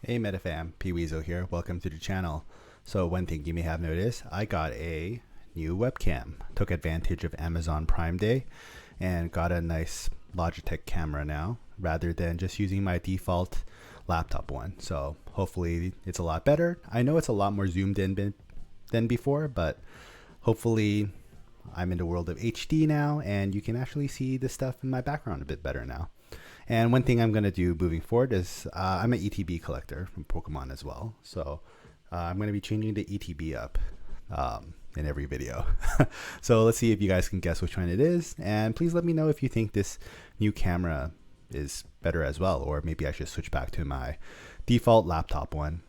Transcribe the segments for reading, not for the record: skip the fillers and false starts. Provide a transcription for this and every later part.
Hey MetaFam, Weasel here. Welcome to the channel. So one thing you may have noticed, I got a new webcam. Took advantage of Amazon Prime Day and got a nice Logitech camera now rather than just using my default laptop one. So hopefully it's a lot better. I know it's a lot more zoomed in than before, but hopefully I'm in the world of HD now and you can actually see the stuff in my background a bit better now. And one thing I'm going to do moving forward is I'm an ETB collector from Pokemon as well. So I'm going to be changing the ETB up in every video. So let's see if you guys can guess which one it is. And please let me know if you think this new camera is better as well, or maybe I should switch back to my default laptop one.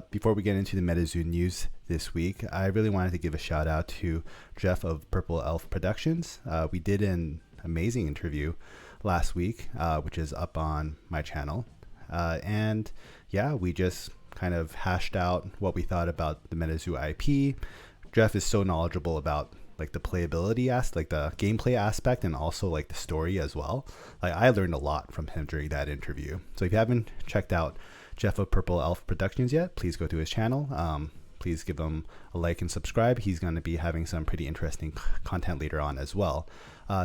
Before we get into the Metazoo news this week, I really wanted to give a shout out to Jeff of Purple Elf Productions. We did an amazing interview last week, which is up on my channel. And yeah, we just kind of hashed out what we thought about the Metazoo IP. Jeff is so knowledgeable about like the playability like the gameplay aspect, and also like the story as well. Like I learned a lot from him during that interview. So if you haven't checked out Jeff of Purple Elf Productions yet, please go to his channel. Please give him a like and subscribe. He's going to be having some pretty interesting content later on as well.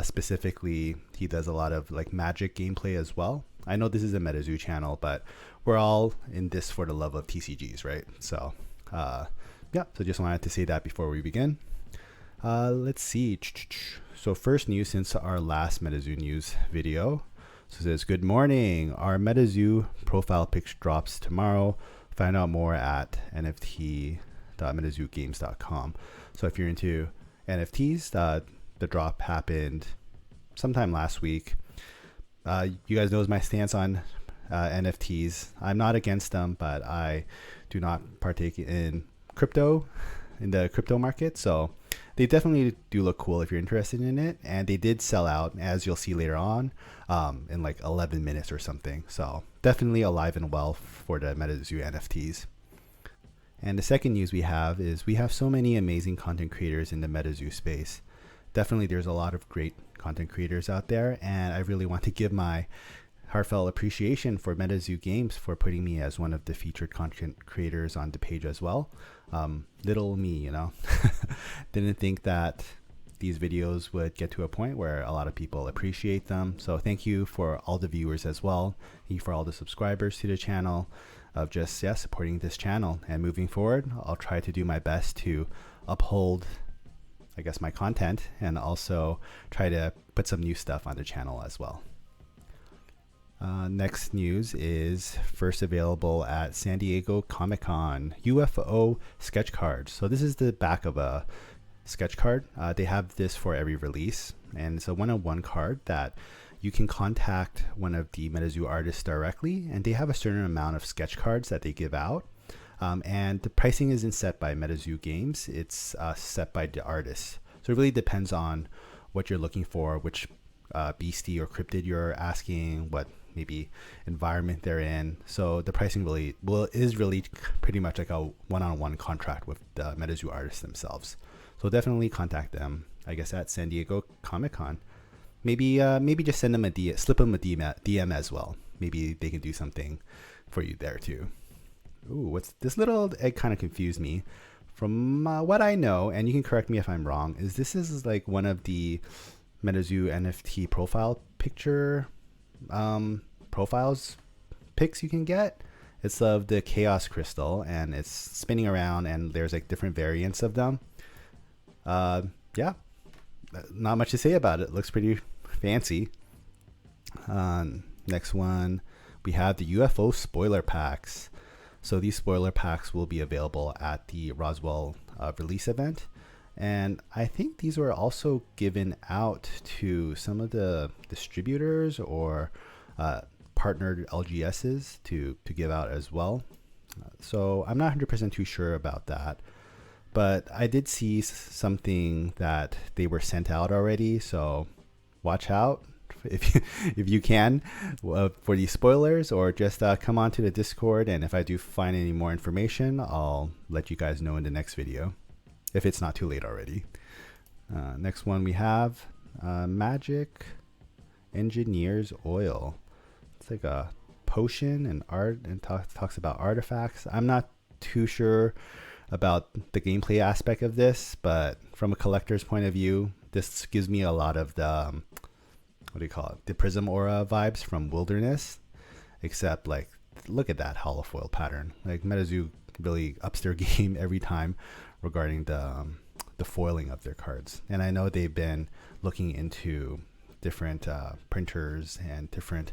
Specifically, he does a lot of like magic gameplay as well. I know this is a Metazoo channel, but we're all in this for the love of TCGs, right? So yeah, so just wanted to say that before we begin. Let's see. So first news since our last Metazoo news video. So it says, good morning. Our Metazoo profile pic drops tomorrow. Find out more at nft.metazoogames.com. So if you're into NFTs, the drop happened sometime last week. You guys know my stance on NFTs. I'm not against them, but I do not partake in the crypto market. So they definitely do look cool if you're interested in it. And they did sell out, as you'll see later on, in like 11 minutes or something. So definitely alive and well for the Metazoo NFTs. And the second news we have is we have so many amazing content creators in the Metazoo space. Definitely there's a lot of great content creators out there, and I really want to give my heartfelt appreciation for Metazoo Games for putting me as one of the featured content creators on the page as well. Little me, you know, didn't think that these videos would get to a point where a lot of people appreciate them. So thank you for all the viewers as well. Thank you for all the subscribers to the channel of just supporting this channel. And moving forward, I'll try to do my best to uphold, I guess, my content, and also try to put some new stuff on the channel as well. Next news is first available at San Diego Comic-Con, UFO sketch cards. So this is the back of a sketch card. They have this for every release, and it's a one-on-one card that you can contact one of the Metazoo artists directly, and they have a certain amount of sketch cards that they give out. And the pricing isn't set by Metazoo Games, it's set by the artist. So it really depends on what you're looking for, which beastie or cryptid you're asking, what maybe environment they're in. So the pricing is really pretty much like a one-on-one contract with the Metazoo artists themselves. So definitely contact them, I guess, at San Diego Comic-Con. Maybe just send them slip them a DM as well. Maybe they can do something for you there too. Ooh, what's this little egg kind of confused me. From what I know, and you can correct me if I'm wrong, this is like one of the Metazoo NFT profile picture profiles pics you can get. It's of the Chaos Crystal, and it's spinning around, and there's like different variants of them. Yeah, not much to say about it. Looks pretty fancy. Next one, we have the UFO spoiler packs. So these spoiler packs will be available at the Roswell release event. And I think these were also given out to some of the distributors or partnered LGSs to give out as well. So I'm not 100% too sure about that. But I did see something that they were sent out already. So watch out if you can for these spoilers, or just come on to the Discord. And if I do find any more information, I'll let you guys know in the next video, if it's not too late already. Next one we have Magic Engineer's Oil. It's like a potion and art, and talks about artifacts. I'm not too sure about the gameplay aspect of this, but from a collector's point of view, this gives me a lot of the what do you call it, the prism aura vibes from Wilderness, except like look at that holofoil pattern. Like Metazoo really ups their game every time regarding the foiling of their cards. And I know they've been looking into different printers and different,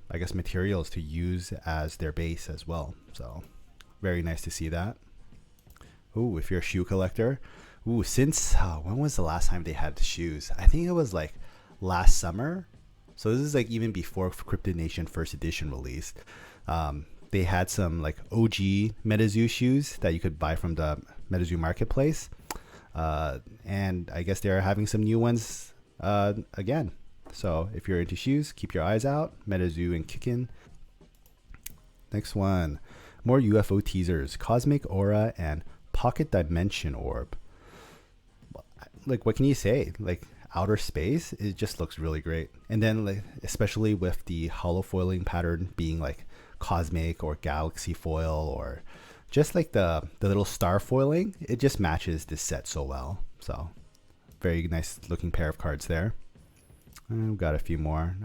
I guess, materials to use as their base as well. So very nice to see that. Ooh, if you're a shoe collector, ooh, since when was the last time they had the shoes? I think it was like last summer. So this is like even before Cryptid Nation first edition release. They had some like OG Metazoo shoes that you could buy from the Metazoo marketplace. And I guess they're having some new ones again. So if you're into shoes, keep your eyes out. Metazoo and Kickin. Next one, more UFO teasers, Cosmic Aura and Pocket Dimension Orb. Like, what can you say? Like, outer space, it just looks really great. And then like, especially with the holofoiling pattern being like cosmic or galaxy foil, or just like the little star foiling, it just matches this set so well. So very nice looking pair of cards there. And we've got a few more.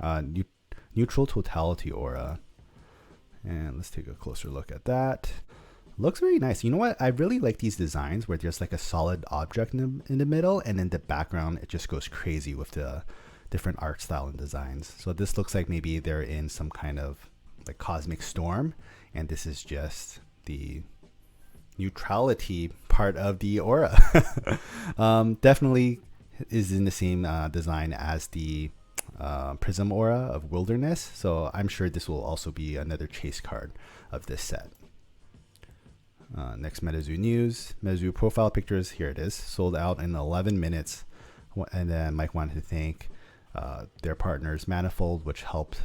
Neutral Totality Aura. And let's take a closer look at that. Looks very nice. You know what? I really like these designs where there's like a solid object in the middle, and in the background it just goes crazy with the different art style and designs. So this looks like maybe they're in some kind of like cosmic storm, and this is just the neutrality part of the aura. Definitely is in the same design as the Prism Aura of Wilderness, so I'm sure this will also be another chase card of this set. Next Metazoo news. Metazoo profile pictures, here it is, sold out in 11 minutes. And then Mike wanted to thank their partners Manifold, which helped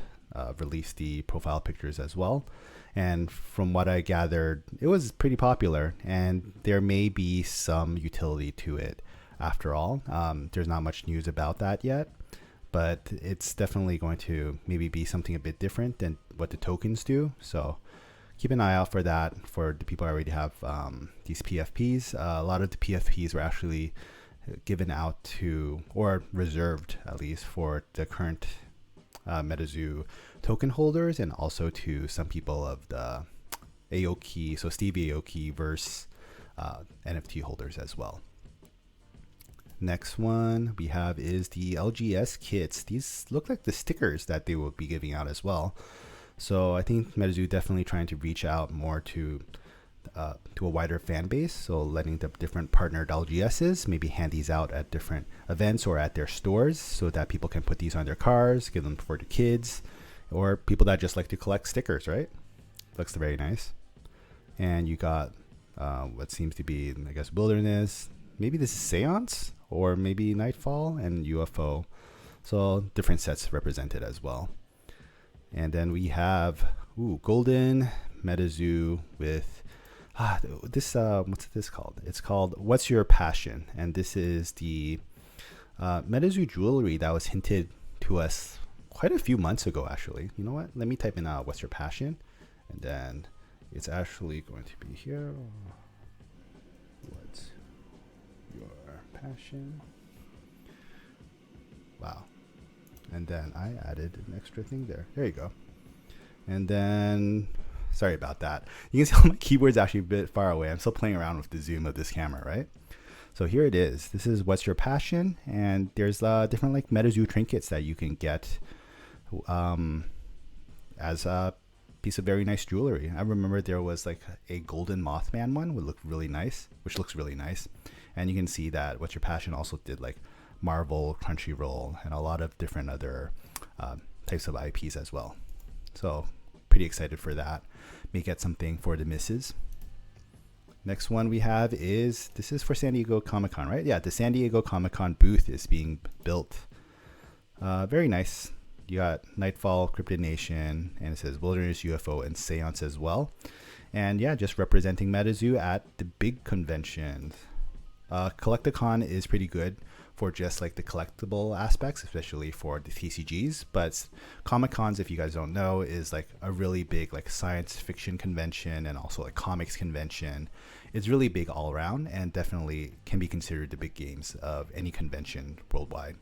release the profile pictures as well. And from what I gathered, it was pretty popular, and there may be some utility to it after all. There's not much news about that yet, but it's definitely going to maybe be something a bit different than what the tokens do. So keep an eye out for that for the people who already have these PFPs. A lot of the PFPs were actually given out to, or reserved at least, for the current Metazoo token holders, and also to some people of the Aoki, so Steve Aoki verse NFT holders as well. Next one we have is the LGS kits. These look like the stickers that they will be giving out as well. So I think Metazoo definitely trying to reach out more to a wider fan base. So letting the different partnered LGSs maybe hand these out at different events or at their stores, so that people can put these on their cars, give them for the kids, or people that just like to collect stickers, right? Looks very nice. And you got what seems to be, I guess, Wilderness. Maybe this is Seance, or maybe Nightfall and UFO. So different sets represented as well. And then we have Golden Metazoo with this. What's this called? It's called What's Your Passion? And this is the Metazoo jewelry that was hinted to us quite a few months ago, actually. You know what? Let me type in What's Your Passion? And then it's actually going to be here. What's your passion? Wow. And then I added an extra thing there. There you go. And then, sorry about that. You can see my keyboard's actually a bit far away. I'm still playing around with the zoom of this camera, right? So here it is. This is What's Your Passion? And there's different like Metazoo trinkets that you can get as a piece of very nice jewelry. I remember there was like a golden Mothman one which looks really nice. And you can see that What's Your Passion also did like Marvel, Crunchyroll, and a lot of different other types of IPs as well. So pretty excited for that. May get something for the misses. Next one we have is, this is for San Diego Comic-Con, right? Yeah, the San Diego Comic-Con booth is being built. Very nice. You got Nightfall, Cryptid Nation, and it says Wilderness, UFO, and Seance as well. And yeah, just representing Metazoo at the big conventions. Collecticon is pretty good for just like the collectible aspects, especially for the TCGs. But Comic Cons, if you guys don't know, is like a really big like science fiction convention and also like comics convention. It's really big all around and definitely can be considered the big games of any convention worldwide.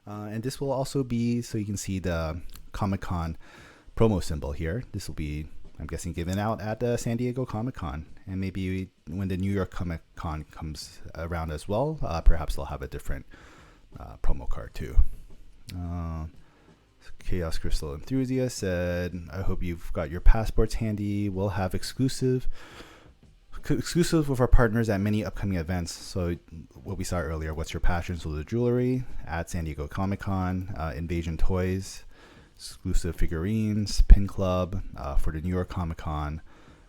And this will also be, so you can see the Comic Con promo symbol here. This will be, I'm guessing, given out at the San Diego Comic Con, and maybe when the New York Comic Con comes around as well, perhaps they'll have a different promo card too. Chaos Crystal Enthusiast said, I hope you've got your passports handy. We'll have exclusive with our partners at many upcoming events. So what we saw earlier, what's your passion? So the jewelry at San Diego Comic Con, Invasion Toys, exclusive figurines, Pin Club for the New York Comic Con,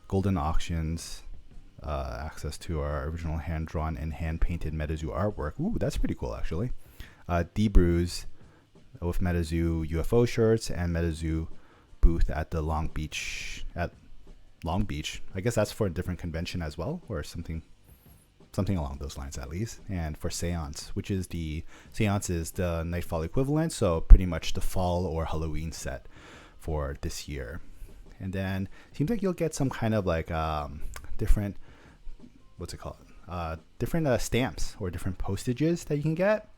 Golden Auctions, access to our original hand-drawn and hand-painted Metazoo artwork. Ooh, that's pretty cool, actually. D-Brews with Metazoo UFO shirts and Metazoo booth at the Long Beach. I guess that's for a different convention as well, or something along those lines at least. And for Seance, which is the Nightfall equivalent, so pretty much the fall or Halloween set for this year. And then seems like you'll get some kind of like different, different stamps or different postages that you can get.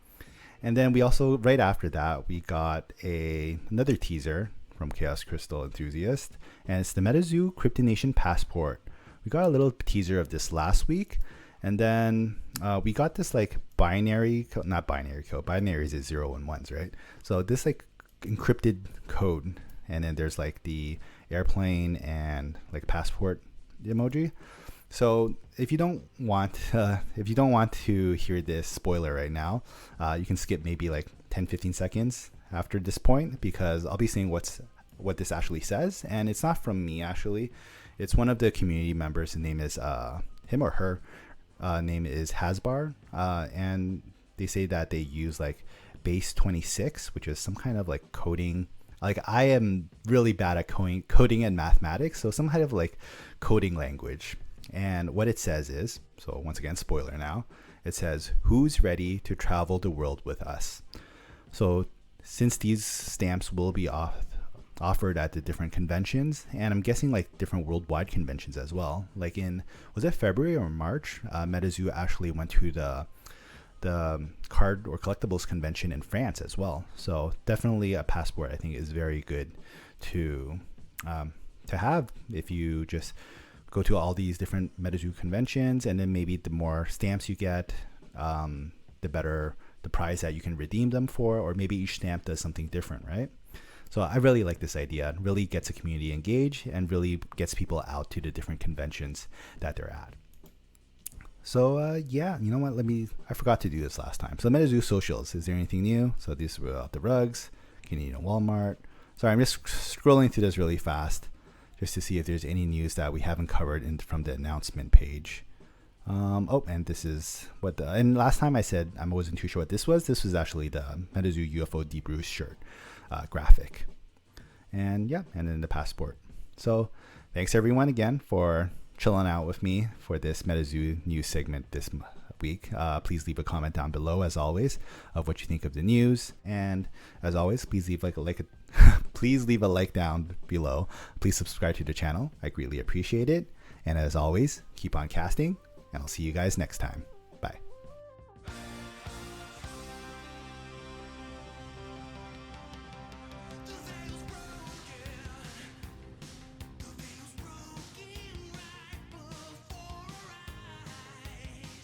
And then we also, right after that, we got another teaser from Chaos Crystal Enthusiast, and it's the Metazoo Cryptid Nation Passport. We got a little teaser of this last week, and then we got this like not binary code. Binaries is 0 and 1s, right? So this like encrypted code, and then there's like the airplane and like passport emoji. So if you don't want to hear this spoiler right now, you can skip maybe like 10-15 seconds after this point, because I'll be saying what this actually says, and it's not from me actually. It's one of the community members. His name is him or her name is Hasbar, and they say that they use like base 26, which is some kind of like coding. Like I am really bad at coding and mathematics, so some kind of like coding language. And what it says is, so once again, spoiler now, it says, who's ready to travel the world with us? So since these stamps will be offered at the different conventions, and I'm guessing like different worldwide conventions as well, like was it February or March, Metazoo actually went to the card or collectibles convention in France as well. So definitely a passport I think is very good to have if you just go to all these different Metazoo conventions, and then maybe the more stamps you get, the better the prize that you can redeem them for, or maybe each stamp does something different, right? So I really like this idea. It really gets the community engaged and really gets people out to the different conventions that they're at. So yeah, you know what? I forgot to do this last time. So Metazoo socials, is there anything new? So these were about the rugs, Canadian Walmart. Sorry, I'm just scrolling through this really fast, just to see if there's any news that we haven't covered from the announcement page. And this is and last time I said I wasn't too sure what this was. This was actually the Metazoo UFO Deep Bruce shirt graphic. And yeah, and then the passport. So thanks everyone again for chilling out with me for this Metazoo news segment this week. Please leave a comment down below, as always, of what you think of the news. And as always, please leave please leave a like down below. Please subscribe to the channel. I greatly appreciate it. And as always, keep on casting, and I'll see you guys next time.